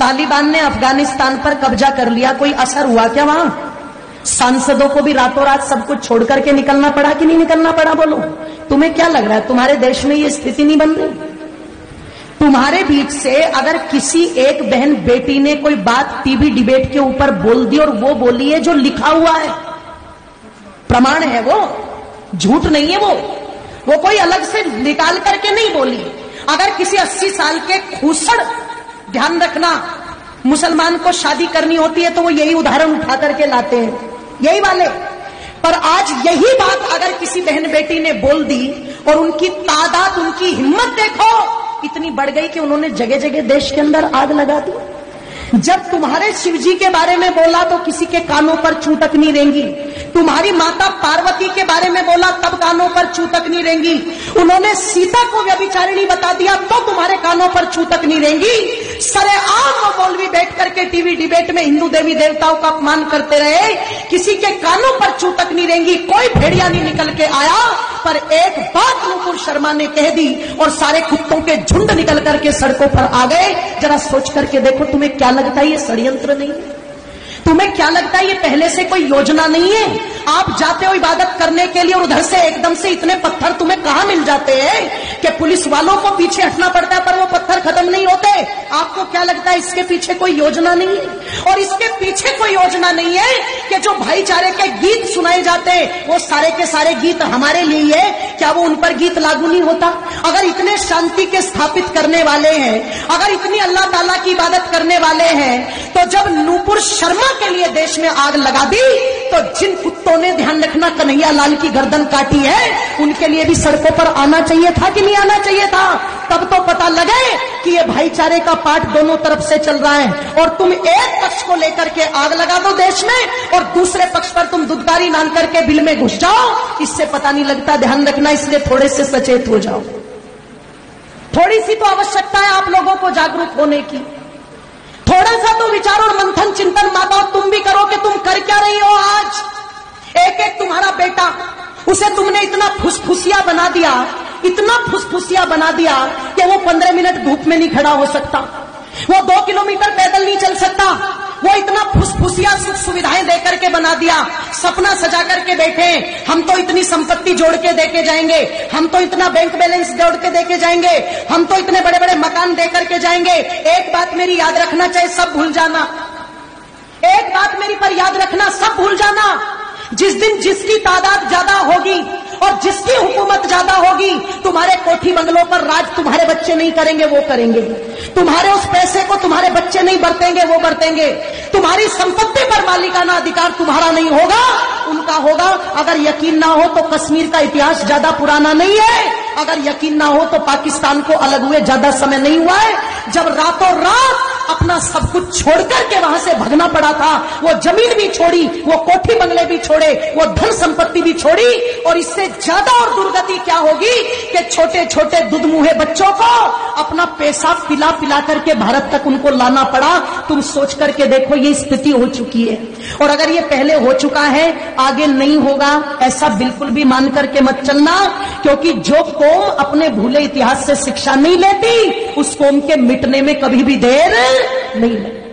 तालिबान ने अफगानिस्तान पर कब्जा कर लिया, कोई असर हुआ क्या वहां? सांसदों को भी रातों रात सब कुछ छोड़ करके निकलना पड़ा कि नहीं निकलना पड़ा? बोलो, तुम्हें क्या लग रहा है तुम्हारे देश में ये स्थिति नहीं बन रही? तुम्हारे बीच से अगर किसी एक बहन बेटी ने कोई बात टीवी डिबेट के ऊपर बोल दी और वो बोली है जो लिखा हुआ है, प्रमाण है, वो झूठ नहीं है, वो कोई अलग से निकाल करके नहीं बोली। अगर किसी 80 साल के खूसड़, ध्यान रखना, मुसलमान को शादी करनी होती है तो वो यही उदाहरण उठा करके लाते हैं, यही वाले। पर आज यही बात अगर किसी बहन बेटी ने बोल दी और उनकी तादाद, उनकी हिम्मत देखो इतनी बढ़ गई कि उन्होंने जगह जगह देश के अंदर आग लगा दी। जब तुम्हारे शिव जी के बारे में बोला तो किसी के कानों पर चूतक नहीं रहेंगी। तुम्हारी माता पार्वती के बारे में बोला तब कानों पर चूतक नहीं रहेंगी। उन्होंने सीता को व्यभिचारिणी बता दिया तो तुम्हारे कानों पर चूतक नहीं रहेंगी। सरेआम वो मौलवी बैठ करके टीवी डिबेट में हिंदू देवी देवताओं का अपमान करते रहे, किसी के कानों पर चूतक नहीं रहेंगी। कोई भेड़िया नहीं निकल के आया, पर एक बात नुपुर शर्मा ने कह दी और सारे कुत्तों के झुंड निकल करके सड़कों पर आ गए। जरा सोच करके देखो, तुम्हें क्या लगता है ये षड्यंत्र नहीं है? तुम्हें क्या लगता है ये पहले से कोई योजना नहीं है? आप जाते हो इबादत करने के लिए और उधर से एकदम से इतने पत्थर तुम्हें कहां मिल जाते हैं कि पुलिस वालों को पीछे हटना पड़ता है, पर वो पत्थर खत्म नहीं होते। आपको क्या लगता है इसके पीछे कोई योजना नहीं है? और इसके पीछे कोई योजना नहीं है कि जो भाईचारे के गीत सुनाए जाते हैं वो सारे के सारे गीत हमारे लिए है, क्या वो उन पर गीत लागू नहीं होता? अगर इतने शांति के स्थापित करने वाले हैं, अगर इतनी अल्लाह ताला की इबादत करने वाले हैं, तो जब नुपुर शर्मा के लिए देश में आग लगा दी तो जिन कुत्तों ने, ध्यान रखना, कन्हैया लाल की गर्दन काटी है, उनके लिए भी सड़कों पर आना चाहिए था कि नहीं आना चाहिए था? तब तो पता लगे कि ये भाईचारे का पाठ दोनों तरफ से चल रहा है। और तुम एक पक्ष को लेकर के आग लगा दो देश में और दूसरे पक्ष पर तुम दुदकारी मान करके बिल में घुस जाओ, इससे पता नहीं लगता। ध्यान रखना, इसलिए थोड़े से सचेत हो जाओ। थोड़ी सी तो आवश्यकता है आप लोगों को जागरूक होने की। थोड़ा सा तो विचार और मंथन चिंतन माताओं तुम भी करो कि तुम कर क्या रही हो आज। एक एक तुम्हारा बेटा, उसे तुमने इतना फुसफुसिया बना दिया, इतना फुसफुसिया बना दिया कि वो 15 मिनट धूप में नहीं खड़ा हो सकता, वो 2 किलोमीटर पैदल नहीं चल सकता। वो इतना फुसफुसिया सुख सुविधाएं देकर के बना दिया, सपना सजा करके बैठे, हम तो इतनी संपत्ति जोड़ के देके जाएंगे, हम तो इतना बैंक बैलेंस जोड़ के देके जाएंगे, हम तो इतने बड़े बड़े मकान दे करके जाएंगे। एक बात मेरी याद रखना, चाहे सब भूल जाना, एक बात मेरी पर याद रखना, सब भूल जाना। जिस दिन जिसकी तादाद ज्यादा होगी और जिसकी हुकूमत ज्यादा होगी, तुम्हारे कोठी बंगलों पर राज तुम्हारे बच्चे नहीं करेंगे, वो करेंगे। तुम्हारे उस पैसे को तुम्हारे बच्चे नहीं बरतेंगे, वो बरतेंगे। तुम्हारी संपत्ति पर मालिकाना अधिकार तुम्हारा नहीं होगा, उनका होगा। अगर यकीन ना हो तो कश्मीर का इतिहास ज्यादा पुराना नहीं है, अगर यकीन ना हो तो पाकिस्तान को अलग हुए ज्यादा समय नहीं हुआ है, जब रातों रात अपना सब कुछ छोड़कर के वहां से भगना पड़ा था। वो जमीन भी छोड़ी, वो कोठी बंगले भी छोड़े, वो धन संपत्ति भी छोड़ी। और इससे ज्यादा और दुर्गति क्या होगी कि छोटे छोटे दुधमुहे बच्चों को अपना पेशाब पिला पिला करके भारत तक उनको लाना पड़ा। तुम सोच करके देखो, ये स्थिति हो चुकी है। और अगर ये पहले हो चुका है, आगे नहीं होगा, ऐसा बिल्कुल भी मान करके मत चलना। क्योंकि जो कौम अपने भूले इतिहास से शिक्षा नहीं लेती, उस कौम के मिटने में कभी भी देर नहीं लगती।